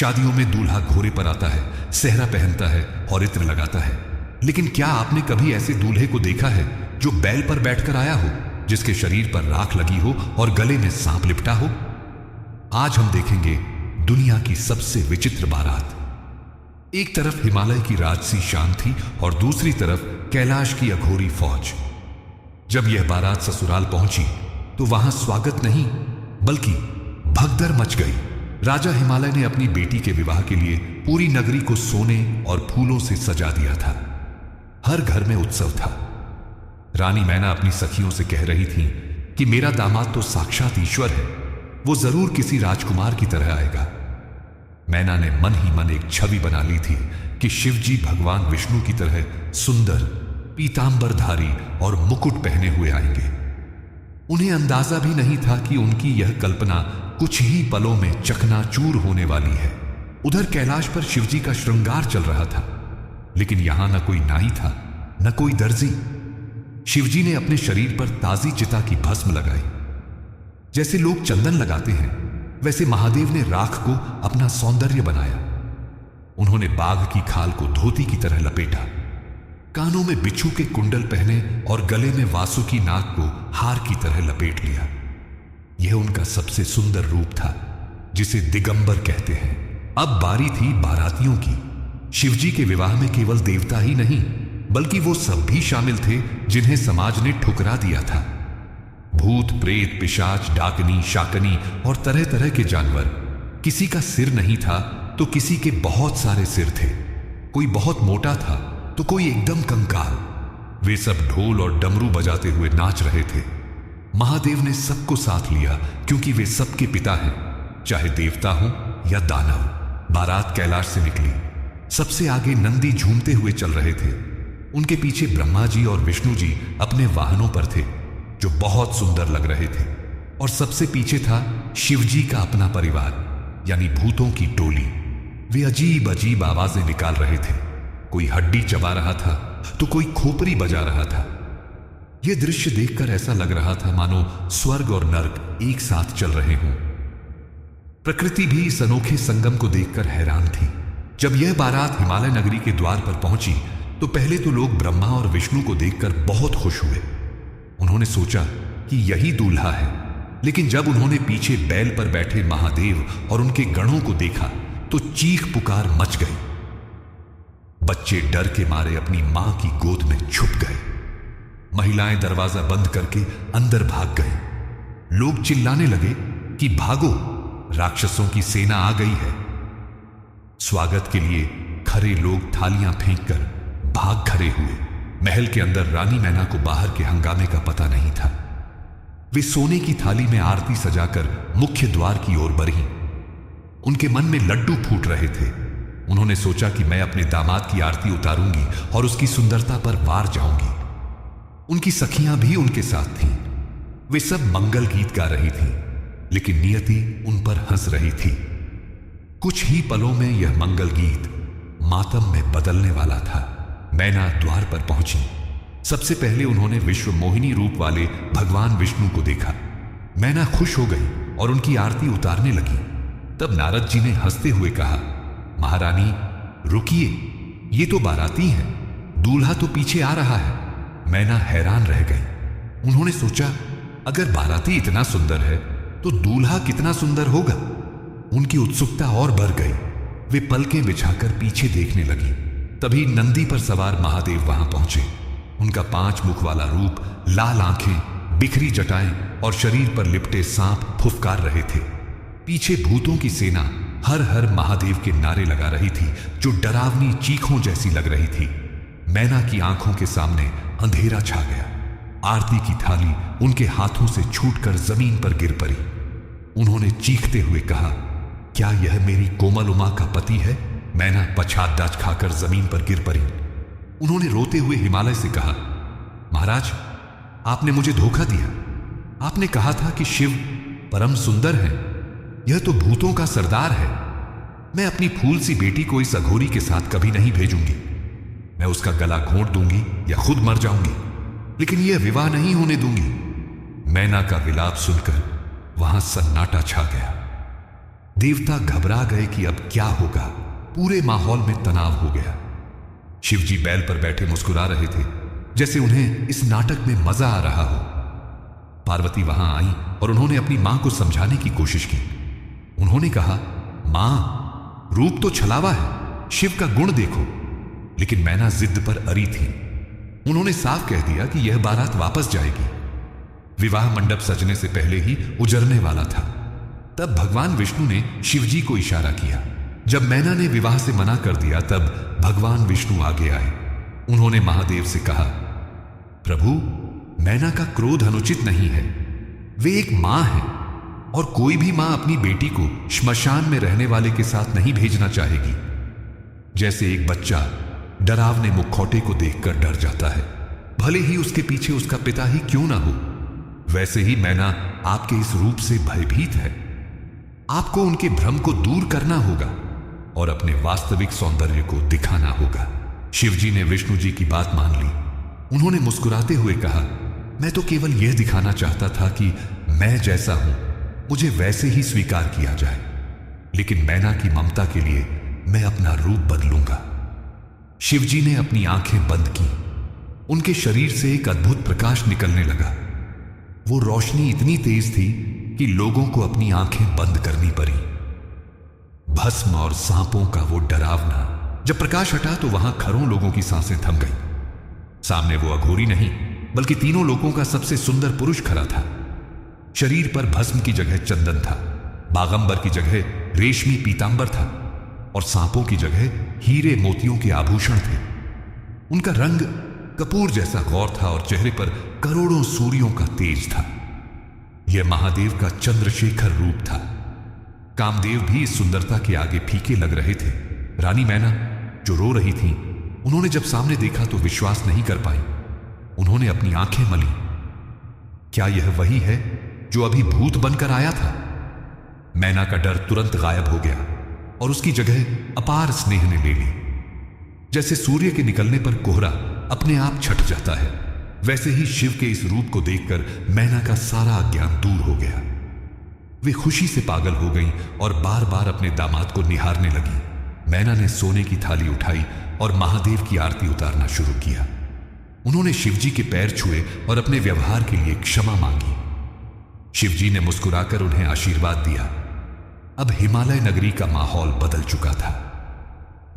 शादियों में दूल्हा घोड़े पर आता है, सेहरा पहनता है और इत्र लगाता है। लेकिन क्या आपने कभी ऐसे दूल्हे को देखा है जो बैल पर बैठकर आया हो, जिसके शरीर पर राख लगी हो और गले में सांप लिपटा हो? आज हम देखेंगे दुनिया की सबसे विचित्र बारात। एक तरफ हिमालय की राजसी शान थी और दूसरी तरफ कैलाश की अघोरी फौज। जब यह बारात ससुराल पहुंची तो वहां स्वागत नहीं बल्कि भगदड़ मच गई। राजा हिमालय ने अपनी बेटी के विवाह के लिए पूरी नगरी को सोने और फूलों से सजा दिया था। हर घर में उत्सव था। रानी मैना अपनी सखियों से कह रही थी कि मेरा दामाद तो साक्षात ईश्वर है, वो जरूर किसी राजकुमार की तरह आएगा। मैना ने मन ही मन एक छवि बना ली थी कि शिवजी भगवान विष्णु की तरह सुंदर, पीतांबरधारी और मुकुट पहने हुए आएंगे। उन्हें अंदाजा भी नहीं था कि उनकी यह कल्पना कुछ ही पलों में चकनाचूर होने वाली है। उधर कैलाश पर शिवजी का श्रृंगार चल रहा था, लेकिन यहां न कोई नाई था न कोई दर्जी। शिवजी ने अपने शरीर पर ताजी चिता की भस्म लगाई। जैसे लोग चंदन लगाते हैं, वैसे महादेव ने राख को अपना सौंदर्य बनाया। उन्होंने बाघ की खाल को धोती की तरह लपेटा, कानों में बिच्छू के कुंडल पहने और गले में वासुकी नाग को हार की तरह लपेट लिया। यह उनका सबसे सुंदर रूप था, जिसे दिगंबर कहते हैं। अब बारी थी बारातियों की। शिवजी के विवाह में केवल देवता ही नहीं बल्कि वो सब भी शामिल थे जिन्हें समाज ने ठुकरा दिया था। भूत, प्रेत, पिशाच, डाकनी, शाकनी और तरह तरह के जानवर। किसी का सिर नहीं था तो किसी के बहुत सारे सिर थे। कोई बहुत मोटा था तो कोई एकदम कंकाल। वे सब ढोल और डमरू बजाते हुए नाच रहे थे। महादेव ने सबको साथ लिया क्योंकि वे सबके पिता हैं, चाहे देवता हो या दानव। बारात कैलाश से निकली। सबसे आगे नंदी झूमते हुए चल रहे थे। उनके पीछे ब्रह्मा जी और विष्णु जी अपने वाहनों पर थे, जो बहुत सुंदर लग रहे थे। और सबसे पीछे था शिवजी का अपना परिवार, यानी भूतों की टोली। वे अजीब अजीब आवाजें निकाल रहे थे। कोई हड्डी चबा रहा था तो कोई खोपड़ी बजा रहा था। यह दृश्य देखकर ऐसा लग रहा था मानो स्वर्ग और नर्क एक साथ चल रहे हों। प्रकृति भी इस अनोखे संगम को देखकर हैरान थी। जब यह बारात हिमालय नगरी के द्वार पर पहुंची तो पहले तो लोग ब्रह्मा और विष्णु को देखकर बहुत खुश हुए। उन्होंने सोचा कि यही दूल्हा है। लेकिन जब उन्होंने पीछे बैल पर बैठे महादेव और उनके गणों को देखा तो चीख पुकार मच गई। बच्चे डर के मारे अपनी मां की गोद में छुप गए। महिलाएं दरवाजा बंद करके अंदर भाग गए। लोग चिल्लाने लगे कि भागो, राक्षसों की सेना आ गई है। स्वागत के लिए खरे लोग थालियां फेंककर भाग खड़े हुए। महल के अंदर रानी मैना को बाहर के हंगामे का पता नहीं था। वे सोने की थाली में आरती सजाकर मुख्य द्वार की ओर बढ़ी। उनके मन में लड्डू फूट रहे थे। उन्होंने सोचा कि मैं अपने दामाद की आरती उतारूंगी और उसकी सुंदरता पर वार जाऊंगी। उनकी सखियां भी उनके साथ थीं। वे सब मंगल गीत गा रही थीं, लेकिन नियति उन पर हंस रही थी। कुछ ही पलों में यह मंगल गीत मातम में बदलने वाला था। मैना द्वार पर पहुंची। सबसे पहले उन्होंने विश्व मोहिनी रूप वाले भगवान विष्णु को देखा। मैना खुश हो गई और उनकी आरती उतारने लगी। तब नारद जी ने हंसते हुए कहा, महारानी रुकिए, ये तो बाराती हैं, दूल्हा तो पीछे आ रहा है। मैना हैरान रह गई। उन्होंने सोचा, अगर बाराती इतना सुंदर है तो दूल्हा कितना सुंदर होगा। उनकी उत्सुकता और बढ़ गई। वे पलकें बिछाकर पीछे देखने लगी। तभी नंदी पर सवार महादेव वहां पहुंचे। उनका 5 मुख वाला रूप, लाल आंखें, बिखरी जटाएं और शरीर पर लिपटे सांप फुफकार रहे थे। पीछे भूतों की सेना हर हर महादेव के नारे लगा रही थी, जो डरावनी चीखों जैसी लग रही थी। मैना की आंखों के सामने अंधेरा छा गया। आरती की थाली उनके हाथों से छूटकर जमीन पर गिर पड़ी। उन्होंने चीखते हुए कहा, क्या यह मेरी कोमल उमा का पति है? मैना पछात दाच खाकर जमीन पर गिर पड़ी। उन्होंने रोते हुए हिमालय से कहा, महाराज, आपने मुझे धोखा दिया। आपने कहा था कि शिव परम सुंदर है, यह तो भूतों का सरदार है। मैं अपनी फूल सी बेटी को इस अघोरी के साथ कभी नहीं भेजूंगी। मैं उसका गला घोंट दूंगी या खुद मर जाऊंगी, लेकिन यह विवाह नहीं होने दूंगी। मैना का विलाप सुनकर वहां सन्नाटा छा गया। देवता घबरा गए कि अब क्या होगा। पूरे माहौल में तनाव हो गया। शिवजी बैल पर बैठे मुस्कुरा रहे थे, जैसे उन्हें इस नाटक में मजा आ रहा हो। पार्वती वहां आई और उन्होंने अपनी मां को समझाने की कोशिश की। उन्होंने कहा, मां, रूप तो छलावा है, शिव का गुण देखो। लेकिन मैना जिद पर अड़ी थी। उन्होंने साफ कह दिया कि यह बारात वापस जाएगी। विवाह मंडप सजने से पहले ही उजरने वाला था। तब भगवान विष्णु ने शिवजी को इशारा किया। जब मैना ने विवाह से मना कर दिया, तब भगवान विष्णु आगे आए। उन्होंने महादेव से कहा, प्रभु, मैना का क्रोध अनुचित नहीं है। वे एक मां है और कोई भी मां अपनी बेटी को श्मशान में रहने वाले के साथ नहीं भेजना चाहेगी। जैसे एक बच्चा डरावने मुखौटे को देखकर डर जाता है, भले ही उसके पीछे उसका पिता ही क्यों ना हो, वैसे ही मैना आपके इस रूप से भयभीत है। आपको उनके भ्रम को दूर करना होगा और अपने वास्तविक सौंदर्य को दिखाना होगा। शिवजी ने विष्णु जी की बात मान ली। उन्होंने मुस्कुराते हुए कहा, मैं तो केवल यह दिखाना चाहता था कि मैं जैसा हूं मुझे वैसे ही स्वीकार किया जाए, लेकिन मैना की ममता के लिए मैं अपना रूप बदलूंगा। शिवजी ने अपनी आंखें बंद की। उनके शरीर से एक अद्भुत प्रकाश निकलने लगा। वो रोशनी इतनी तेज थी कि लोगों को अपनी आंखें बंद करनी पड़ी। भस्म और सांपों का वो डरावना, जब प्रकाश हटा तो वहां खरों लोगों की सांसें थम गईं। सामने वो अघोरी नहीं, बल्कि तीनों लोगों का सबसे सुंदर पुरुष खड़ा था। शरीर पर भस्म की जगह चंदन था, बागंबर की जगह रेशमी पीतांबर था और सांपों की जगह हीरे मोतियों के आभूषण थे। उनका रंग कपूर जैसा गौर था और चेहरे पर करोड़ों सूर्यों का तेज था। यह महादेव का चंद्रशेखर रूप था। कामदेव भी इस सुंदरता के आगे फीके लग रहे थे। रानी मैना, जो रो रही थी, उन्होंने जब सामने देखा तो विश्वास नहीं कर पाई। उन्होंने अपनी आंखें मली। क्या यह वही है जो अभी भूत बनकर आया था? मैना का डर तुरंत गायब हो गया और उसकी जगह अपार स्नेह ने ले ली। जैसे सूर्य के निकलने पर कोहरा अपने आप छट जाता है, वैसे ही शिव के इस रूप को देखकर मैना का सारा अज्ञान दूर हो गया। वे खुशी से पागल हो गईं और बार बार अपने दामाद को निहारने लगी। मैना ने सोने की थाली उठाई और महादेव की आरती उतारना शुरू किया। उन्होंने शिवजी के पैर छुए और अपने व्यवहार के लिए क्षमा मांगी। शिवजी ने मुस्कुराकर उन्हें आशीर्वाद दिया। अब हिमालय नगरी का माहौल बदल चुका था।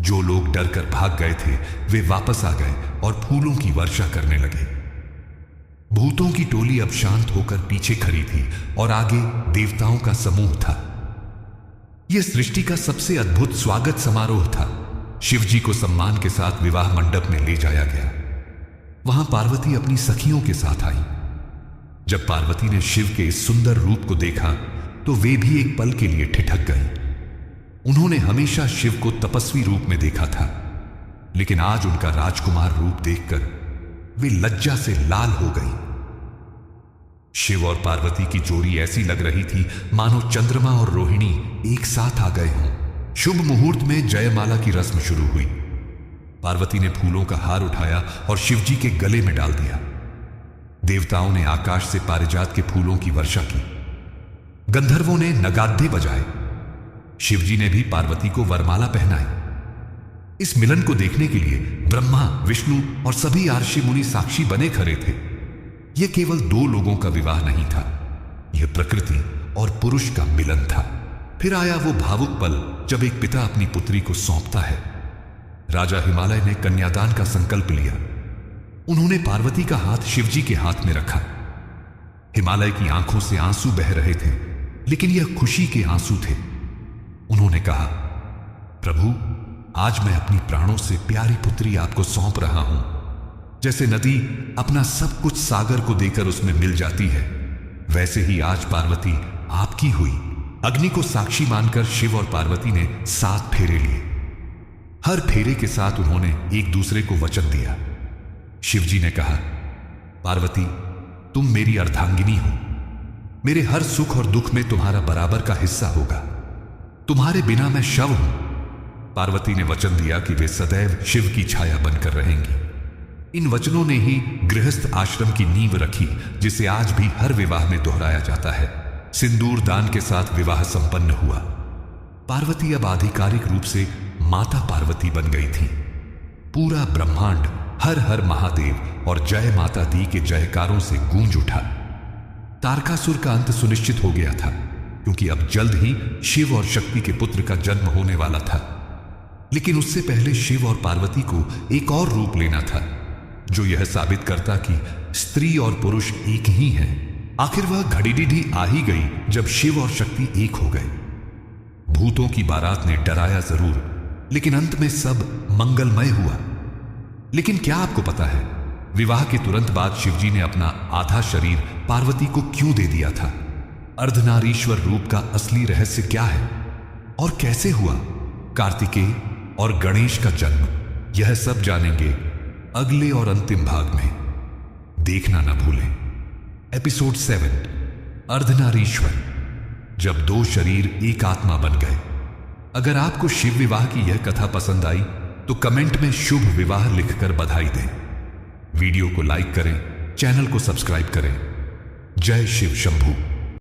जो लोग डर कर भाग गए थे, वे वापस आ गए और फूलों की वर्षा करने लगे। भूतों की टोली अब शांत होकर पीछे खड़ी थी और आगे देवताओं का समूह था। यह सृष्टि का सबसे अद्भुत स्वागत समारोह था। शिवजी को सम्मान के साथ विवाह मंडप में ले जाया गया। वहां पार्वती अपनी सखियों के साथ आई। जब पार्वती ने शिव के इस सुंदर रूप को देखा तो वे भी एक पल के लिए ठिठक गईं। उन्होंने हमेशा शिव को तपस्वी रूप में देखा था, लेकिन आज उनका राजकुमार रूप देखकर वे लज्जा से लाल हो गईं। शिव और पार्वती की जोड़ी ऐसी लग रही थी मानो चंद्रमा और रोहिणी एक साथ आ गए हों। शुभ मुहूर्त में जयमाला की रस्म शुरू हुई। पार्वती ने फूलों का हार उठाया और शिवजी के गले में डाल दिया। देवताओं ने आकाश से पारिजात के फूलों की वर्षा की। गंधर्वों ने नगाड़े बजाए। शिवजी ने भी पार्वती को वरमाला पहनाई। इस मिलन को देखने के लिए ब्रह्मा, विष्णु और सभी आर्षि मुनि साक्षी बने खड़े थे। यह केवल दो लोगों का विवाह नहीं था, यह प्रकृति और पुरुष का मिलन था। फिर आया वो भावुक पल जब एक पिता अपनी पुत्री को सौंपता है। राजा हिमालय ने कन्यादान का संकल्प लिया। उन्होंने पार्वती का हाथ शिवजी के हाथ में रखा। हिमालय की आंखों से आंसू बह रहे थे, लेकिन यह खुशी के आंसू थे। उन्होंने कहा, प्रभु, आज मैं अपनी प्राणों से प्यारी पुत्री आपको सौंप रहा हूं। जैसे नदी अपना सब कुछ सागर को देकर उसमें मिल जाती है, वैसे ही आज पार्वती आपकी हुई। अग्नि को साक्षी मानकर शिव और पार्वती ने 7 फेरे लिए। हर फेरे के साथ उन्होंने एक दूसरे को वचन दिया। शिवजी ने कहा, पार्वती, तुम मेरी अर्धांगिनी हो। मेरे हर सुख और दुख में तुम्हारा बराबर का हिस्सा होगा। तुम्हारे बिना मैं शव हूं। पार्वती ने वचन दिया कि वे सदैव शिव की छाया बनकर रहेंगी। इन वचनों ने ही गृहस्थ आश्रम की नींव रखी, जिसे आज भी हर विवाह में दोहराया जाता है। सिंदूर दान के साथ विवाह संपन्न हुआ। पार्वती अब आधिकारिक रूप से माता पार्वती बन गई थी। पूरा ब्रह्मांड हर हर महादेव और जय माता दी के जयकारों से गूंज उठा। तारकासुर का अंत सुनिश्चित हो गया था, क्योंकि अब जल्द ही शिव और शक्ति के पुत्र का जन्म होने वाला था। लेकिन उससे पहले शिव और पार्वती को एक और रूप लेना था, जो यह साबित करता कि स्त्री और पुरुष एक ही हैं। आखिर वह घड़ीडीढ़ी आ ही गई जब शिव और शक्ति एक हो गए। भूतों की बारात ने डराया जरूर, लेकिन अंत में सब मंगलमय हुआ। लेकिन क्या आपको पता है, विवाह के तुरंत बाद शिवजी ने अपना आधा शरीर पार्वती को क्यों दे दिया था? अर्धनारीश्वर रूप का असली रहस्य क्या है और कैसे हुआ कार्तिकेय और गणेश का जन्म? यह सब जानेंगे अगले और अंतिम भाग में। देखना ना भूलें एपिसोड 7, अर्धनारीश्वर, जब दो शरीर एक आत्मा बन गए। अगर आपको शिव विवाह की यह कथा पसंद आई तो कमेंट में शुभ विवाह लिखकर बधाई दें। वीडियो को लाइक करें, चैनल को सब्सक्राइब करें। जय शिव शंभू।